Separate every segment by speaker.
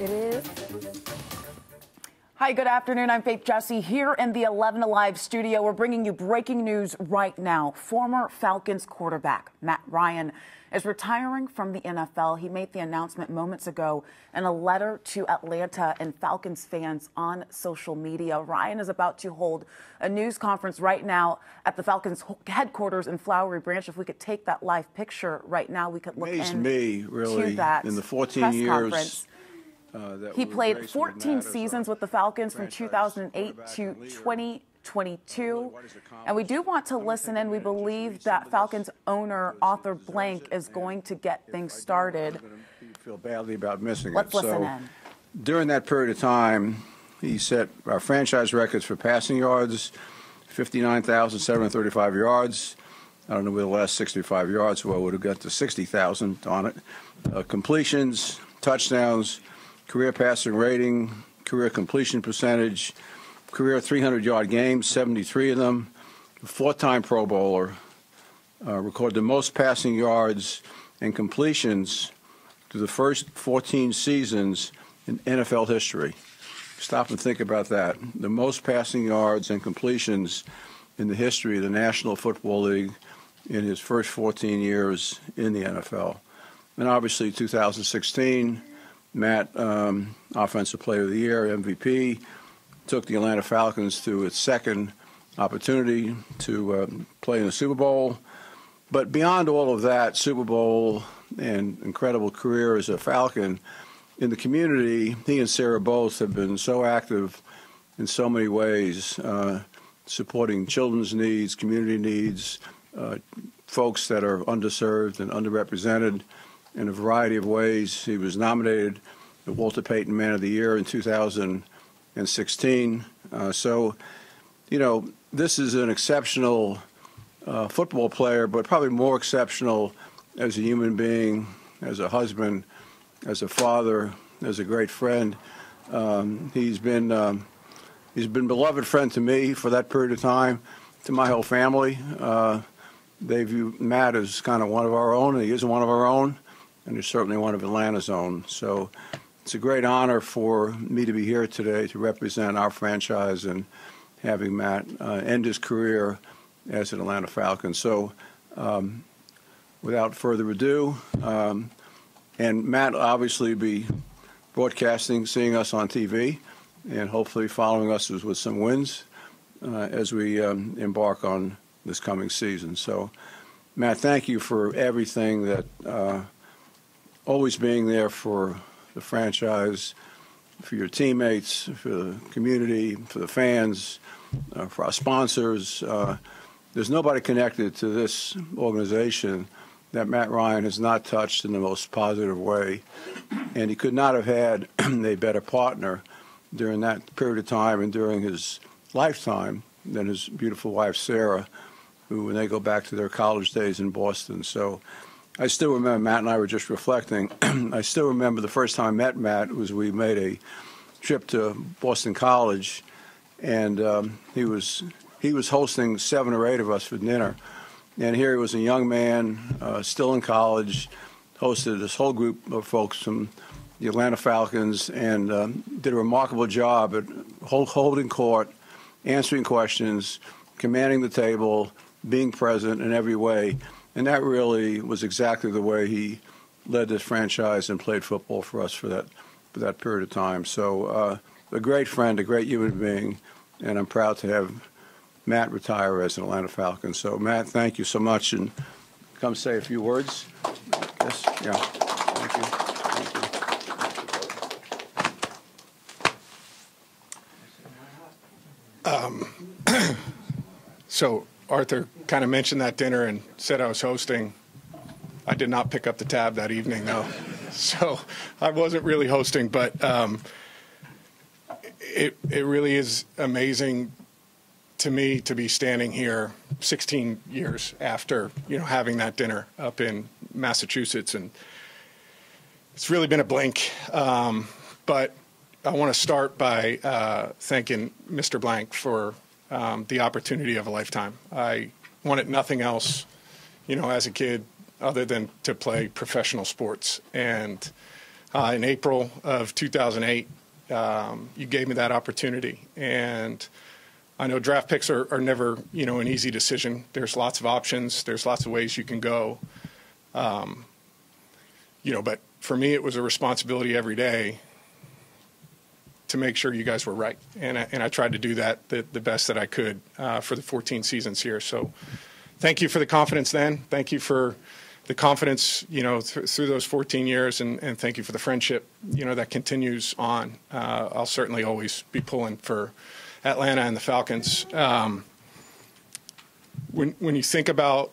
Speaker 1: It is.
Speaker 2: Hi, good afternoon. I'm Faith Jesse here in the 11 Alive studio. We're bringing you breaking news right now. Former Falcons quarterback Matt Ryan is retiring from the NFL. He made the announcement moments ago in a letter to Atlanta and Falcons fans on social media. Ryan is about to hold a news conference right now at the Falcons headquarters in Flowery Branch. If we could take that live picture right now, we could look into that
Speaker 3: in the 14
Speaker 2: press
Speaker 3: years
Speaker 2: conference. He played 14 seasons with the Falcons from 2008 to 2022. And we do want to listen in. We believe that Falcons owner Arthur Blank is going to get things started.
Speaker 3: You feel badly about missing
Speaker 2: Let's
Speaker 3: it.
Speaker 2: listen in.
Speaker 3: During that period of time, he set our franchise records for passing yards, 59,735 yards. I don't know where the last 65 yards were. Would have got to 60,000 on it. Completions, touchdowns, career passing rating, career completion percentage, career 300-yard games, 73 of them, four-time Pro Bowler, recorded the most passing yards and completions through the first 14 seasons in NFL history. Stop and think about that. The most passing yards and completions in the history of the National Football League in his first 14 years in the NFL. And obviously 2016, Matt, Offensive Player of the Year, MVP, took the Atlanta Falcons to its second opportunity to play in the Super Bowl. But beyond all of that, Super Bowl and incredible career as a Falcon, in the community, he and Sarah both have been so active in so many ways, supporting children's needs, community needs, folks that are underserved and underrepresented in a variety of ways. He was nominated the Walter Payton Man of the Year in 2016. So, you know, this is an exceptional football player, but probably more exceptional as a human being, as a husband, as a father, as a great friend. He's been a beloved friend to me for that period of time, to my whole family. They view Matt as kind of one of our own, and he is one of our own, and he's certainly one of Atlanta's own. So it's a great honor for me to be here today to represent our franchise and having Matt end his career as an Atlanta Falcon. So without further ado, and Matt will obviously be broadcasting, seeing us on TV, and hopefully following us with some wins as we embark on this coming season. So, Matt, thank you for everything, that always being there for the franchise, for your teammates, for the community, for the fans, for our sponsors. There's nobody connected to this organization that Matt Ryan has not touched in the most positive way, and he could not have had a better partner during that period of time and during his lifetime than his beautiful wife, Sarah, who, when they go back to their college days in Boston. So I still remember, Matt and I were just reflecting, I still remember the first time I met Matt was we made a trip to Boston College, and he was hosting 7 or 8 of us for dinner. And here he was, a young man, still in college, hosted this whole group of folks from the Atlanta Falcons, and did a remarkable job at holding court, answering questions, commanding the table, being present in every way. And that really was exactly the way he led this franchise and played football for us for that period of time. So a great friend, a great human being, and I'm proud to have Matt retire as an Atlanta Falcon. So, Matt, thank you so much, and come say a few words. Yes, yeah. Thank you.
Speaker 4: Thank you. So Arthur kind of mentioned that dinner and said I was hosting. I did not pick up the tab that evening, though, so I wasn't really hosting. But it really is amazing to me to be standing here 16 years after, having that dinner up in Massachusetts, and it's really been a blink. But I want to start by thanking Mr. Blank for the opportunity of a lifetime. I wanted nothing else, as a kid, other than to play professional sports. And in April of 2008. You gave me that opportunity, and I know draft picks are never, an easy decision. There's lots of options. There's lots of ways you can go. But for me, it was a responsibility every day to make sure you guys were right. And I tried to do that the best that I could for the 14 seasons here. So thank you for the confidence then. Thank you for the confidence, through those 14 years. And thank you for the friendship, that continues on. I'll certainly always be pulling for Atlanta and the Falcons. When you think about,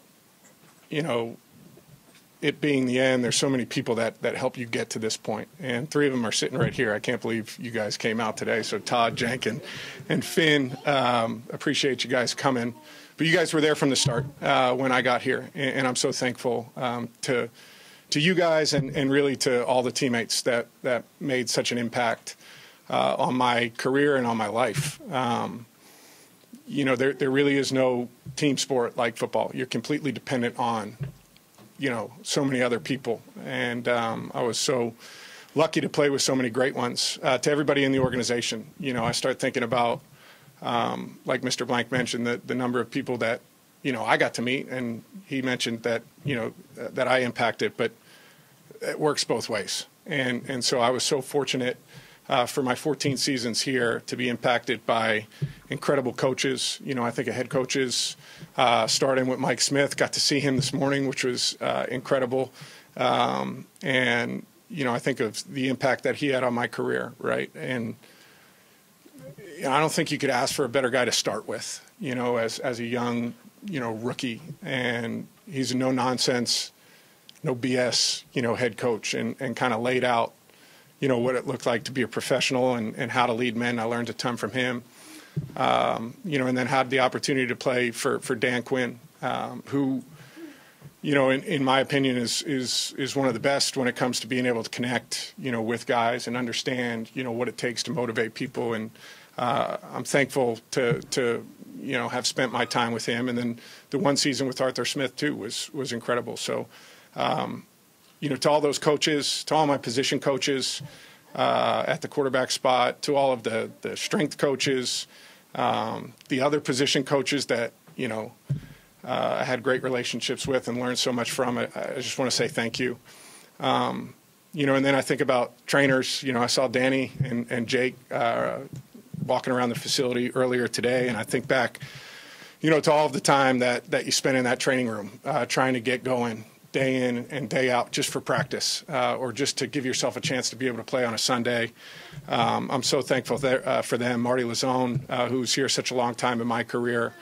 Speaker 4: it being the end, there's so many people that help you get to this point. And 3 of them are sitting right here. I can't believe you guys came out today. So Todd, Jenk, and Finn, appreciate you guys coming. But you guys were there from the start when I got here. And I'm so thankful to you guys and really to all the teammates that made such an impact on my career and on my life. There really is no team sport like football. You're completely dependent on so many other people. And I was so lucky to play with so many great ones. To everybody in the organization, I start thinking about, like Mr. Blank mentioned, the number of people that, I got to meet, and he mentioned that, that I impacted, but it works both ways. And so I was so fortunate for my 14 seasons here to be impacted by incredible coaches. I think of head coaches, starting with Mike Smith. Got to see him this morning, which was incredible. And, I think of the impact that he had on my career, right? And I don't think you could ask for a better guy to start with, as a young, rookie. And he's a no-nonsense, no BS, had coach and kind of laid out, what it looked like to be a professional and how to lead men. I learned a ton from him. And then had the opportunity to play for Dan Quinn, who, in my opinion, is one of the best when it comes to being able to connect, with guys and understand, what it takes to motivate people. And I'm thankful to have spent my time with him. And then the one season with Arthur Smith too was incredible. So, to all those coaches, to all my position coaches at the quarterback spot, to all of the strength coaches, the other position coaches that, I had great relationships with and learned so much from. I just want to say thank you. And then I think about trainers. I saw Danny and Jake walking around the facility earlier today, and I think back, to all of the time that you spent in that training room trying to get going day in and day out just for practice or just to give yourself a chance to be able to play on a Sunday. I'm so thankful for them. Marty Lazone, who's here such a long time in my career,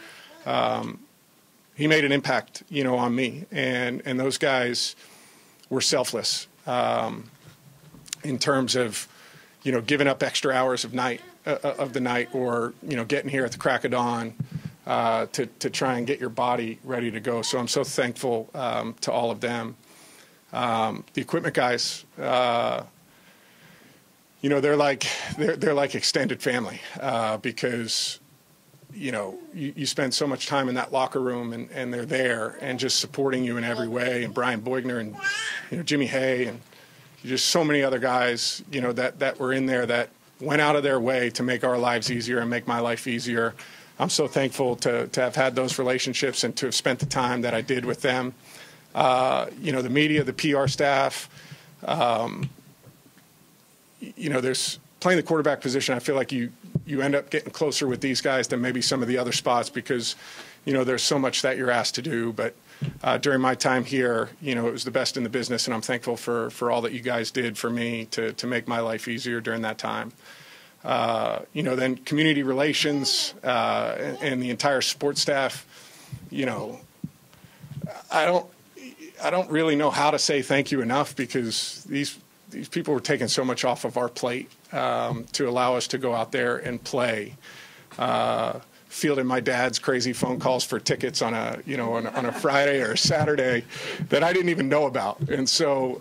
Speaker 4: he made an impact, on me. And those guys were selfless in terms of, giving up extra hours of the night or, getting here at the crack of dawn to try and get your body ready to go. So I'm so thankful to all of them. The equipment guys, they're like extended family because you spend so much time in that locker room and they're there and just supporting you in every way. And Brian Boigner and Jimmy Hay and just so many other guys that were in there that went out of their way to make our lives easier and make my life easier. I'm so thankful to have had those relationships and to have spent the time that I did with them. The media, the PR staff, there's playing the quarterback position. I feel like you end up getting closer with these guys than maybe some of the other spots because, there's so much that you're asked to do. But during my time here, it was the best in the business, and I'm thankful for all that you guys did for me to make my life easier during that time. Then community relations and the entire sports staff, I don't really know how to say thank you enough because these people were taking so much off of our plate to allow us to go out there and play. Fielding my dad's crazy phone calls for tickets on a Friday or a Saturday that I didn't even know about. And so,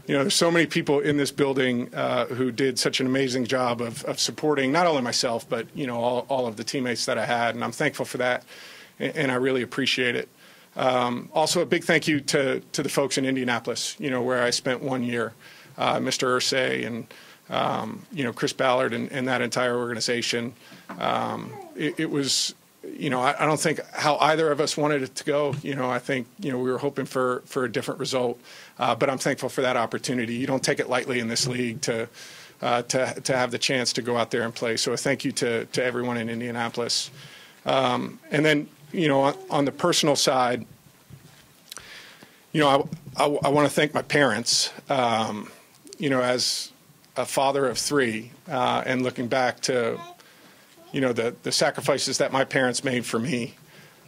Speaker 4: there's so many people in this building who did such an amazing job of supporting not only myself, but, all of the teammates that I had. And I'm thankful for that. And I really appreciate it. Also, a big thank you to the folks in Indianapolis, where I spent 1 year. Mr. Irsay and Chris Ballard and that entire organization. It was, I don't think how either of us wanted it to go. I think we were hoping for a different result, but I'm thankful for that opportunity. You don't take it lightly in this league to have the chance to go out there and play. So a thank you to everyone in Indianapolis. And then, on the personal side, I want to thank my parents, as a father of three, and looking back to, the sacrifices that my parents made for me,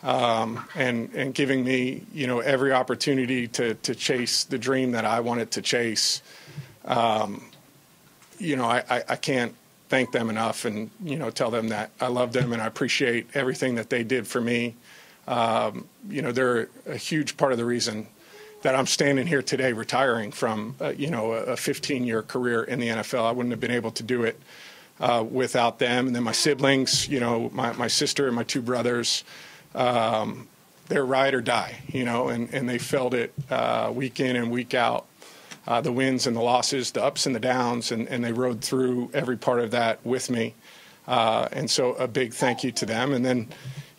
Speaker 4: and giving me, every opportunity to chase the dream that I wanted to chase. I can't thank them enough and, tell them that I love them and I appreciate everything that they did for me. They're a huge part of the reason that I'm standing here today retiring from, a 15-year career in the NFL. I wouldn't have been able to do it without them. And then my siblings, my sister and my two brothers, they're ride or die, and they felt it week in and week out. The wins and the losses, the ups and the downs, and they rode through every part of that with me. And so a big thank you to them. And then,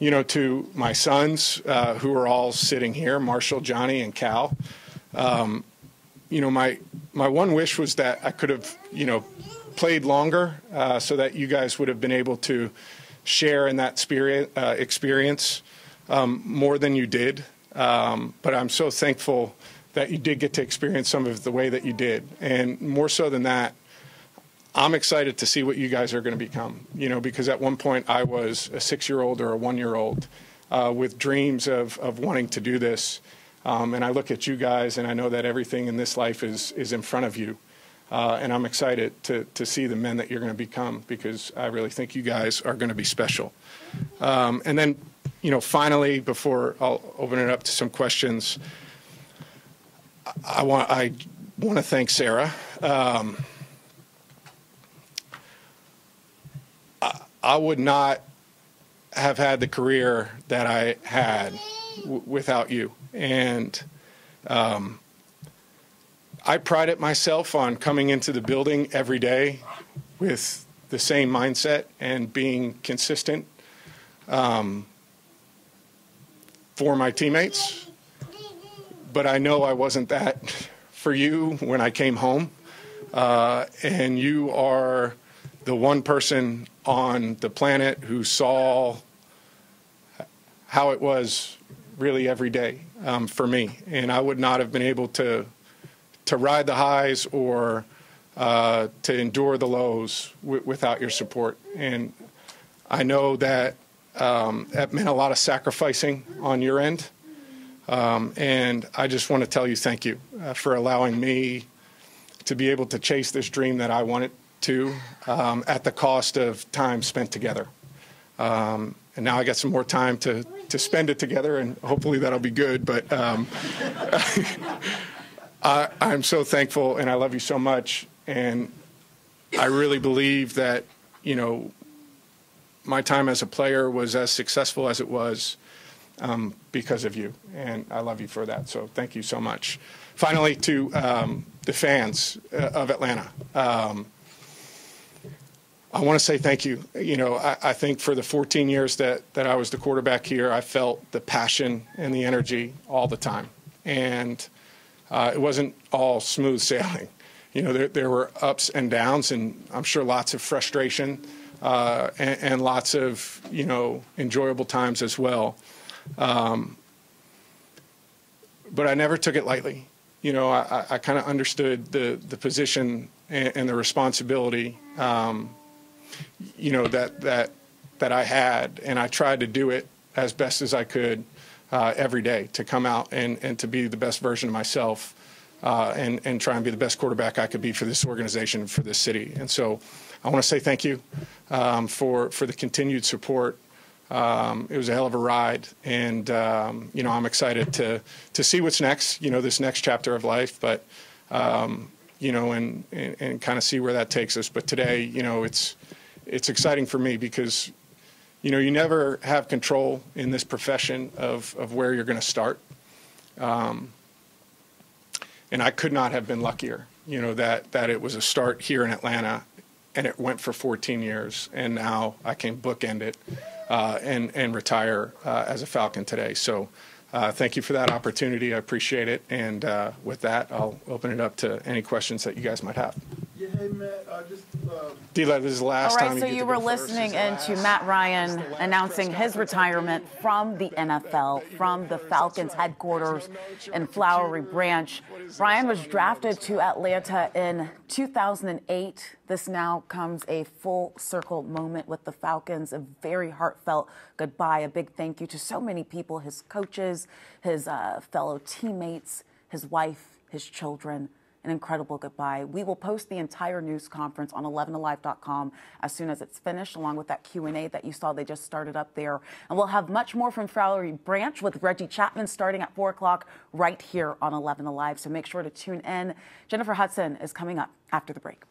Speaker 4: to my sons who are all sitting here, Marshall, Johnny, and Cal. My one wish was that I could have, played longer so that you guys would have been able to share in that experience more than you did. But I'm so thankful that you did get to experience some of the way that you did. And more so than that, I'm excited to see what you guys are going to become, because at one point I was a 6-year-old or a 1-year-old with dreams of wanting to do this. And I look at you guys and I know that everything in this life is in front of you. And I'm excited to see the men that you're going to become, because I really think you guys are going to be special. And then, finally, before I'll open it up to some questions, I want to thank Sarah. I would not have had the career that I had without you. And I prided myself on coming into the building every day with the same mindset and being consistent for my teammates. But I know I wasn't that for you when I came home. And you are the one person on the planet who saw how it was really every day for me. And I would not have been able to ride the highs or to endure the lows without your support. And I know that that meant a lot of sacrificing on your end. And I just want to tell you thank you for allowing me to be able to chase this dream that I wanted to at the cost of time spent together. And now I got some more time to spend it together, and hopefully that'll be good. But I'm so thankful, and I love you so much. And I really believe that, my time as a player was as successful as it was because of you, and I love you for that. So thank you so much. Finally, to the fans of Atlanta, I want to say thank you. I think for the 14 years that I was the quarterback here, I felt the passion and the energy all the time. And it wasn't all smooth sailing. There were ups and downs, and I'm sure lots of frustration and lots of, enjoyable times as well. But I never took it lightly. I kind of understood the position and the responsibility that I had, and I tried to do it as best as I could every day to come out and to be the best version of myself and try and be the best quarterback I could be for this organization, for this city. And so I want to say thank you for the continued support. It was a hell of a ride, and I'm excited to see what's next, this next chapter of life, but and kind of see where that takes us. But today, it's exciting for me because, you never have control in this profession of where you're going to start. And I could not have been luckier, you know, that it was a start here in Atlanta, and it went for 14 years, and now I can bookend it and retire as a Falcon today. So thank you for that opportunity. I appreciate it. And with that, I'll open it up to any questions that you guys might have.
Speaker 1: Yeah, hey, Matt,
Speaker 4: D-Lev, this is the last time.
Speaker 2: All right, so you were listening into Matt Ryan announcing his retirement from the NFL, from the Falcons headquarters in Flowery Branch. Ryan was drafted to Atlanta in 2008. This now comes a full circle moment with the Falcons, a very heartfelt goodbye, a big thank you to so many people, his coaches, his fellow teammates, his wife, his children. An incredible goodbye. We will post the entire news conference on 11alive.com as soon as it's finished, along with that Q&A that you saw they just started up there. And we'll have much more from Flowery Branch with Reggie Chapman starting at 4 o'clock right here on 11 Alive. So make sure to tune in. Jennifer Hudson is coming up after the break.